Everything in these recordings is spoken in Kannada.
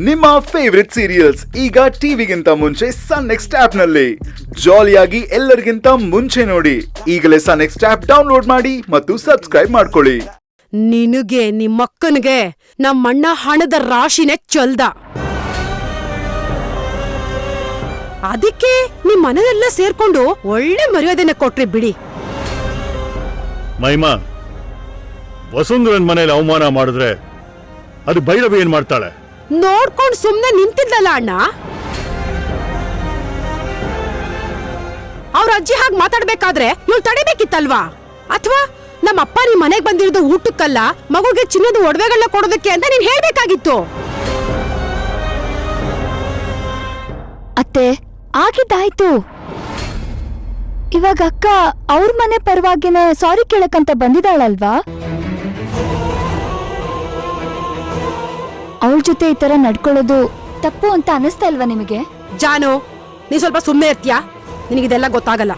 ನಿಮ್ಮ ಫೇವರಿಟ್ ಸೀರಿಯಲ್ಸ್ ಈಗ ಟಿವಿಗಿಂತ ಮುಂಚೆ ಸನ್ ನೆಕ್ಸ್ಟ್ ಆಪ್ ನಲ್ಲಿ ಜಾಲಿಯಾಗಿ ಎಲ್ಲರಿಗಿಂತ ಮುಂಚೆ ನೋಡಿ. ಈಗಲೇ ಸನ್ ನೆಕ್ಸ್ಟ್ ಆಪ್ ಡೌನ್ಲೋಡ್ ಮಾಡಿ ಮತ್ತು ಸಬ್ಸ್ಕ್ರೈಬ್ ಮಾಡ್ಕೊಳ್ಳಿ. ನಿನಗೆ ನಿಮ್ಮಕ್ಕನಿಗೆ ನಮ್ಮಣ್ಣ ಹಣದ ರಾಶಿನೇ ಚಲ್ದ. ಅದಕ್ಕೆ ನಿಮ್ ಮನೆಯೆಲ್ಲ ಸೇರ್ಕೊಂಡು ಒಳ್ಳೆ ಮರ್ಯಾದೆನ ಕೊಟ್ರಿ ಬಿಡಿ. ಮಹಿಮಾ, ವಸುಂಧರನ್ ಮನೇಲಿ ಅವಮಾನ ಮಾಡಿದ್ರೆ ಅದು ಭೈರವಿ ಏನ್ ಮಾಡ್ತಾಳೆ? ನೋಡ್ಕೊಂಡ್ ಸುಮ್ನೆ ನಿಂತಿದ್ದಲ್ಲ ಅಣ್ಣ. ಅವ್ರ ಅಜ್ಜಿ ಹಾಗೆ ಮಾತಾಡ್ಬೇಕಾದ್ರೆ ಇವ್ಳು ತಡಿಬೇಕಿತ್ತಲ್ವಾ? ಅಥವಾ ನಮ್ಮಪ್ಪ ನಿಮ್ ಮನೆಗ್ ಬಂದಿರೋದು ಊಟಕ್ಕಲ್ಲ, ಮಗುಗೆ ಚಿನ್ನದ ಒಡವೆಗಳನ್ನ ಕೊಡೋದಕ್ಕೆ ಅಂತ ನೀನ್ ಹೇಳ್ಬೇಕಾಗಿತ್ತು. ಅತ್ತೆ, ಆಗಿದ್ದಾಯ್ತು. ಇವಾಗ ಅಕ್ಕ ಅವ್ರ ಮನೆ ಪರವಾಗಿನೇ ಸಾರಿ ಕೇಳಕ್ಕಂತ ಬಂದಿದ್ದಾಳಲ್ವಾ? ಅವಳ ಜೊತೆ ಈ ತರ ನಡ್ಕೊಳ್ಳೋದು ತಪ್ಪು ಅಂತ ಅನಿಸ್ತಾ ಇಲ್ವಾ ನಿಮಗೆ? ಜಾನು, ನೀ ಸ್ವಲ್ಪ ಸುಮ್ಮನೆ ಇರ್ತೀಯಾ? ನಿನಗಿದೆಲ್ಲ ಗೊತ್ತಾಗಲ್ಲ.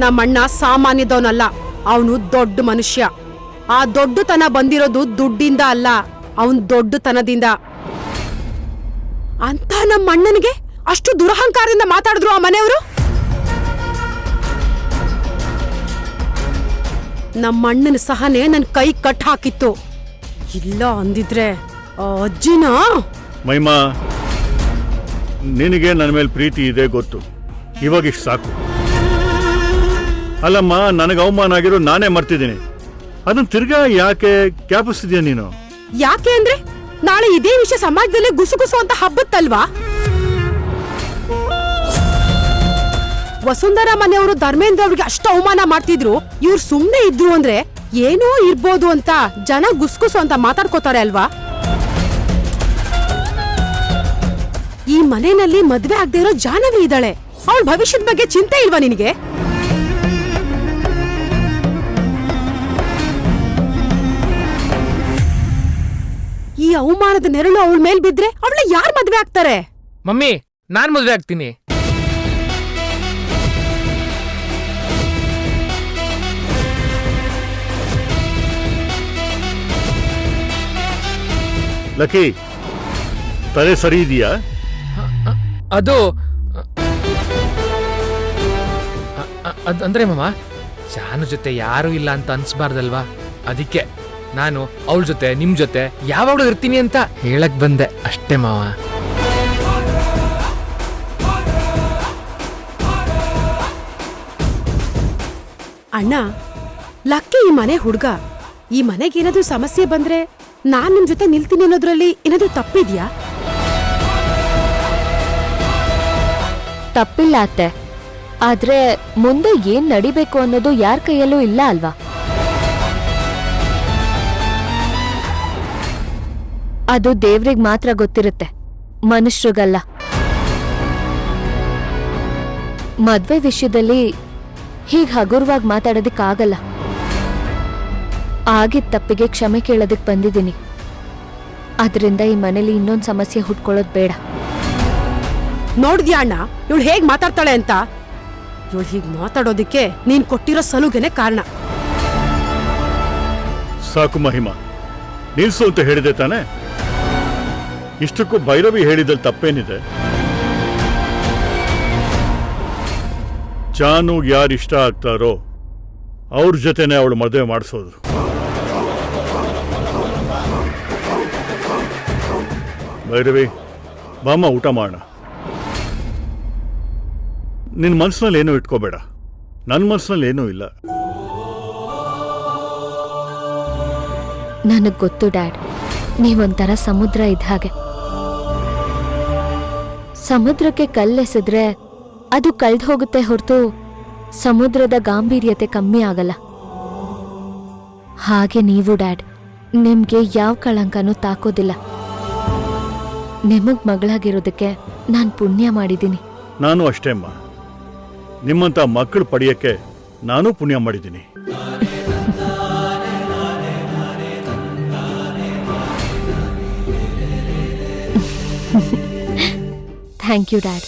ನಮ್ಮಣ್ಣ ಸಾಮಾನ್ಯದವನಲ್ಲ, ಅವನು ದೊಡ್ಡ ಮನುಷ್ಯ. ಆ ದೊಡ್ಡತನ ಬಂದಿರೋದು ದುಡ್ಡಿಂದ ಅಲ್ಲ, ಅವನ್ ದೊಡ್ಡತನದಿಂದ. ಅಂತ ನಮ್ಮಣ್ಣನಿಗೆ ಅಷ್ಟು ದುರಹಂಕಾರದಿಂದ ಮಾತಾಡಿದ್ರು ಆ ಮನೆಯವರು. ನಮ್ಮಣ್ಣನ ಸಹನೆ ನನ್ ಕೈ ಕಟ್ ಹಾಕಿತ್ತು. ಇಲ್ಲ ಅಂದಿದ್ರೆ ಅಜ್ಜಿನ. ಮಹಿಮಾ, ನಿನಗೆ ನನ್ನ ಮೇಲೆ ಪ್ರೀತಿ ಇದೆ ಗೊತ್ತು. ಇವಾಗ ಇಷ್ಟು ಸಾಕು. ಅಲ್ಲಮ್ಮ, ನನಗೆ ಅವಮಾನ ಆಗಿರೋ ನಾನೇ ಮರ್ತಿದ್ದೀನಿ. ಅದನ್ನ ತಿರ್ಗಾ ಯಾಕೆ ಕ್ಯಾಪಿಸ್ತಿದ್ಯಾ ನೀನು? ಯಾಕೆ ಅಂದ್ರೆ ನಾಳೆ ಇದೇ ವಿಷಯ ಸಮಾಜದಲ್ಲಿ ಗುಸುಗುಸು ಅಂತ ಹಬ್ಬತ್ತಲ್ವಾ? ವಸುಂಧರ ಮನೆಯವರು ಧರ್ಮೇಂದ್ರ ಅವ್ರಿಗೆ ಅಷ್ಟು ಅವಮಾನ ಮಾಡ್ತಿದ್ರು, ಇವ್ರು ಸುಮ್ನೆ ಇದ್ರು ಅಂದ್ರೆ ಏನೋ ಇರ್ಬೋದು ಅಂತ ಜನ ಗುಸ್ಗುಸು ಅಂತ ಮಾತಾಡ್ಕೋತಾರೆ ಅಲ್ವಾ? ಈ ಮನೆಯಲ್ಲಿ ಮದ್ವೆ ಆಗದೆ ಇರೋ ಜಾಹ್ನವಿ ಇದ್ದಾಳೆ. ಅವಳ ಭವಿಷ್ಯದ ಬಗ್ಗೆ ಚಿಂತೆ ಇಲ್ವಾ ನಿನಗೆ? ಈ ಅವಮಾನದ ನೆರಳು ಅವಳ ಮೇಲ್ ಬಿದ್ರೆ ಅವಳ ಯಾರ್ ಮದ್ವೆ ಆಗ್ತಾರೆ? ಮಮ್ಮಿ, ನಾನ್ ಮದ್ವೆ ಆಗ್ತೀನಿ. ಲಕ್ಕಿ, ತಲೆ ಸರಿ ಇದೆಯಾ? ಅದು ಅಂದ್ರೆ ಮಾಮ, ಜಾನು ಜೊತೆ ಯಾರು ಇಲ್ಲ ಅಂತ ಅನ್ಸ್ಬಾರ್ದಲ್ವಾ? ಅದಕ್ಕೆ ನಾನು ಅವಳ ಜೊತೆ ನಿಮ್ ಜೊತೆ ಯಾವಾಗ್ಲೂ ಇರ್ತೀನಿ ಅಂತ ಹೇಳಕ್ ಬಂದೆ ಅಷ್ಟೇ ಮಾವ. ಅಣ್ಣ, ಲಕ್ಕಿ ಈ ಮನೆ ಹುಡ್ಗ. ಈ ಮನೆಗೆ ಏನಾದ್ರೂ ಸಮಸ್ಯೆ ಬಂದ್ರೆ ನಾನ್ ನಿಮ್ ಜೊತೆ ನಿಲ್ತೀನಿ ಅನ್ನೋದ್ರಲ್ಲಿ ಏನಾದ್ರೂ ತಪ್ಪಿದ್ಯಾ? ತಪ್ಪಿಲ್ಲ ಅತ್ತೆ, ಆದ್ರೆ ಮುಂದೆ ಏನ್ ನಡಿಬೇಕು ಅನ್ನೋದು ಯಾರ ಕೈಯಲ್ಲೂ ಇಲ್ಲ ಅಲ್ವಾ? ಅದು ದೇವ್ರಿಗ್ ಮಾತ್ರ ಗೊತ್ತಿರುತ್ತೆ, ಮನುಷ್ಯರಿಗಲ್ಲ. ಮದ್ವೆ ವಿಷಯದಲ್ಲಿ ಹೀಗ್ ಹಗುರವಾಗಿ ಮಾತಾಡೋದಿಕ್ಕಾಗಲ್ಲ. ಆಗಿದ್ದ ತಪ್ಪಿಗೆ ಕ್ಷಮೆ ಕೇಳೋದಕ್ ಬಂದಿದ್ದೀನಿ. ಅದರಿಂದ ಈ ಮನೇಲಿ ಇನ್ನೊಂದು ಸಮಸ್ಯೆ ಹುಟ್ಕೊಳ್ಳೋದು ಬೇಡ. ನೋಡಿದ್ಯಾ ಅಣ್ಣ ಇವಳು ಹೇಗ್ ಮಾತಾಡ್ತಾಳೆ ಅಂತ? ಇವಳು ಹೀಗ್ ಮಾತಾಡೋದಿಕ್ಕೆ ನೀನ್ ಕೊಟ್ಟಿರೋ ಸಲುಗೆನೆ ಕಾರಣ. ಸಾಕು ಮಹಿಮಾ, ನಿಲ್ಸು ಅಂತ ಹೇಳಿದೆ ತಾನೆ. ಇಷ್ಟಕ್ಕೂ ಭೈರವಿ ಹೇಳಿದಲ್ಲಿ ತಪ್ಪೇನಿದೆ? ಜಾನು ಯಾರು ಇಷ್ಟ ಆಗ್ತಾರೋ ಅವ್ರ ಜೊತೆನೆ ಅವಳು ಮದುವೆ ಮಾಡಿಸೋದು. ಭೈರವಿ, ಬಾಮ್ಮ, ಊಟ ಮಾಡೋಣ. ನಿನ್ನ ಮನಸ್ಸಿನಲ್ಲಿ ಏನೂ ಇಟ್ಕೋಬೇಡ. ನನ್ನ ಮನಸ್ಸಿನಲ್ಲಿ ಏನೂ ಇಲ್ಲ. ನನಗ್ ಗೊತ್ತು ಡ್ಯಾಡ್, ನೀವೊಂಥರ ಸಮುದ್ರ ಇದ್ದ ಹಾಗೆ. ಸಮುದ್ರಕ್ಕೆ ಕಲ್ಲೆಸೆದ್ರೆ ಅದು ಕಳ್ದು ಹೋಗುತ್ತೆ ಹೊರತು ಸಮುದ್ರದ ಗಾಂಭೀರ್ಯತೆ ಕಮ್ಮಿ ಆಗಲ್ಲ. ಹಾಗೆ ನೀವು ಡ್ಯಾಡ್, ನಿಮ್ಗೆ ಯಾವ ಕಳಂಕನೂ ತಾಕೋದಿಲ್ಲ. ನಿಮಗ್ ಮಗಳಾಗಿರೋದಕ್ಕೆ ನಾನ್ ಪುಣ್ಯ ಮಾಡಿದ್ದೀನಿ. ನಾನು ಅಷ್ಟೇ ಅಮ್ಮ, ನಿಮ್ಮಂತ ಮಕ್ಕಳು ಪಡೆಯಕ್ಕೆ ನಾನು ಪುಣ್ಯ ಮಾಡಿದ್ದೀನಿ. Thank you dad.